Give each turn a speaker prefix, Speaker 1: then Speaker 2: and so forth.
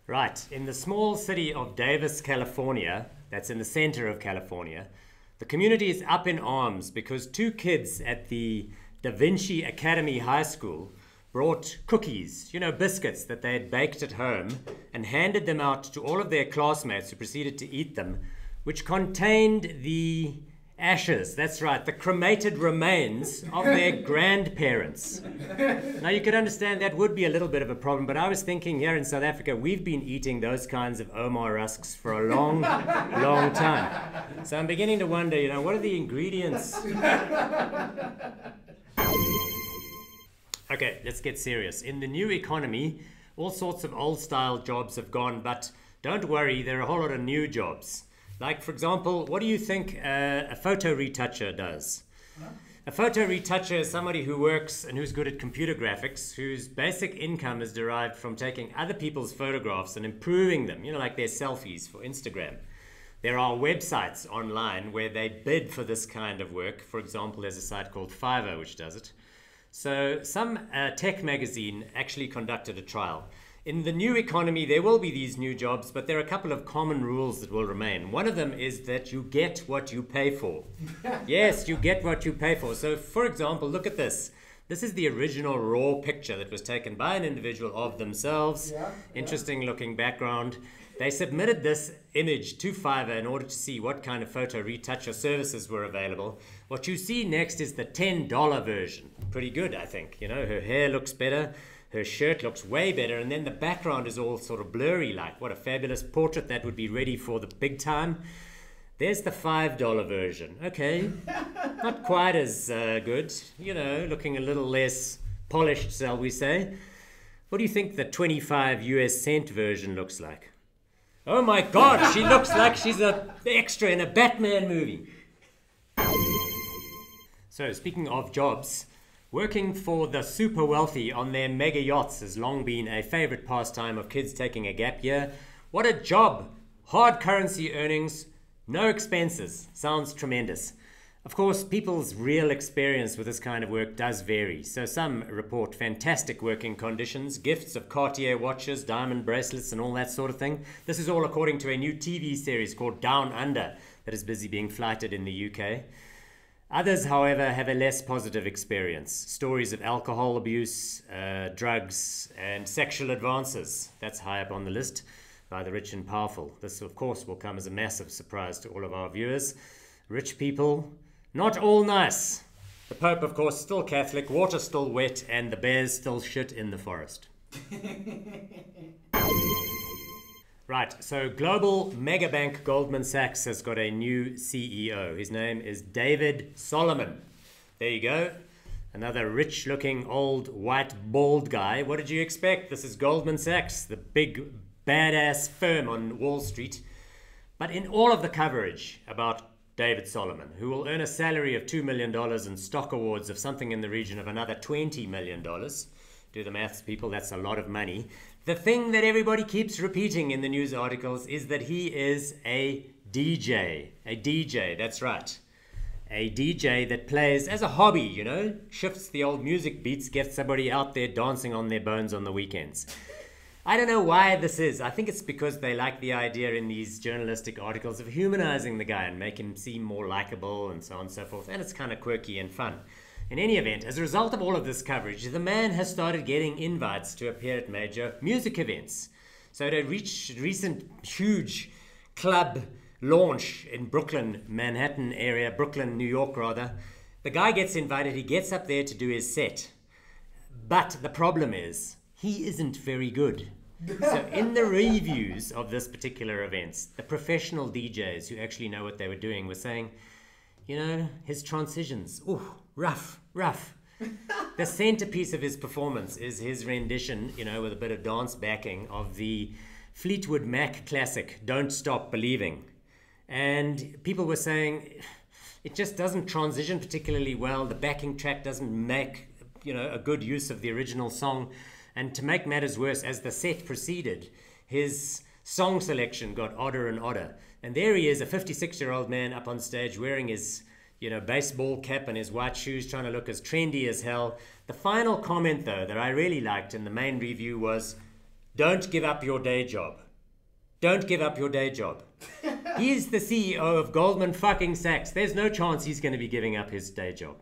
Speaker 1: Right, in the small city of Davis, California, that's in the center of California, the community is up in arms because two kids at the Da Vinci Academy High School brought cookies, biscuits that they had baked at home, and handed them out to all of their classmates who proceeded to eat them, which contained the ashes, that's right, the cremated remains of their grandparents. Now you could understand that would be a little bit of a problem, but I was thinking here in South Africa, we've been eating those kinds of Ouma rusks for a long, long time. So I'm beginning to wonder, what are the ingredients? Okay, let's get serious. In the new economy, all sorts of old-style jobs have gone, but don't worry, there are a whole lot of new jobs. Like, for example, what do you think a photo retoucher does? A photo retoucher is somebody who works and who's good at computer graphics, whose basic income is derived from taking other people's photographs and improving them, like their selfies for Instagram. There are websites online where they bid for this kind of work. For example, there's a site called Fiverr which does it. So some tech magazine actually conducted a trial. In the new economy, there will be these new jobs, but there are a couple of common rules that will remain. One of them is that you get what you pay for. Yes, you get what you pay for. So, for example, look at this. This is the original raw picture that was taken by an individual of themselves. Interesting looking background. They submitted this image to Fiverr in order to see what kind of photo retoucher services were available. What you see next is the $10 version. Pretty good, I think. Her hair looks better. Her shirt looks way better, and then the background is all sort of blurry, like what a fabulous portrait that would be ready for the big time. There's the $5 version. Okay, not quite as good, looking a little less polished, shall we say. What do you think the 25 US cent version looks like? Oh my God, she looks like she's an extra in a Batman movie. So, speaking of jobs, working for the super wealthy on their mega yachts has long been a favorite pastime of kids taking a gap year. What a job! Hard currency earnings, no expenses. Sounds tremendous. Of course, people's real experience with this kind of work does vary. So some report fantastic working conditions, gifts of Cartier watches, diamond bracelets, and all that sort of thing. This is all according to a new TV series called Down Under that is busy being flighted in the UK. Others, however, have a less positive experience. Stories of alcohol abuse, drugs, and sexual advances. That's high up on the list by the rich and powerful. This, of course, will come as a massive surprise to all of our viewers. Rich people, not all nice. The Pope, of course, still Catholic, water still wet, and the bears still shit in the forest. Right, so global mega bank Goldman Sachs has got a new CEO. His name is David Solomon. There you go. Another rich-looking, old, white, bald guy. What did you expect? This is Goldman Sachs, the big, badass firm on Wall Street. But in all of the coverage about David Solomon, who will earn a salary of $2 million and stock awards of something in the region of another $20 million, do the maths, people, that's a lot of money. The thing that everybody keeps repeating in the news articles is that he is a DJ. A DJ, that's right. A DJ that plays as a hobby, shifts the old music beats, gets somebody out there dancing on their bones on the weekends. I don't know why this is. I think it's because they like the idea in these journalistic articles of humanizing the guy and make him seem more likable and so on and so forth. And it's kind of quirky and fun. In any event, as a result of all of this coverage, the man has started getting invites to appear at major music events. So at a recent huge club launch in Brooklyn, Manhattan area, Brooklyn, New York rather, the guy gets invited, he gets up there to do his set. But the problem is, he isn't very good. So in the reviews of this particular event, the professional DJs who actually know what they were doing were saying, his transitions, ooh, rough. The centerpiece of his performance is his rendition, with a bit of dance backing of the Fleetwood Mac classic, Don't Stop Believing. And people were saying, it just doesn't transition particularly well. The backing track doesn't make, a good use of the original song. And to make matters worse, as the set proceeded, his song selection got odder and odder. And there he is, a 56-year-old man up on stage wearing his, baseball cap and his white shoes, trying to look as trendy as hell. The final comment, though, that I really liked in the main review was, Don't give up your day job. Don't give up your day job. He's the CEO of Goldman fucking Sachs. There's no chance he's going to be giving up his day job.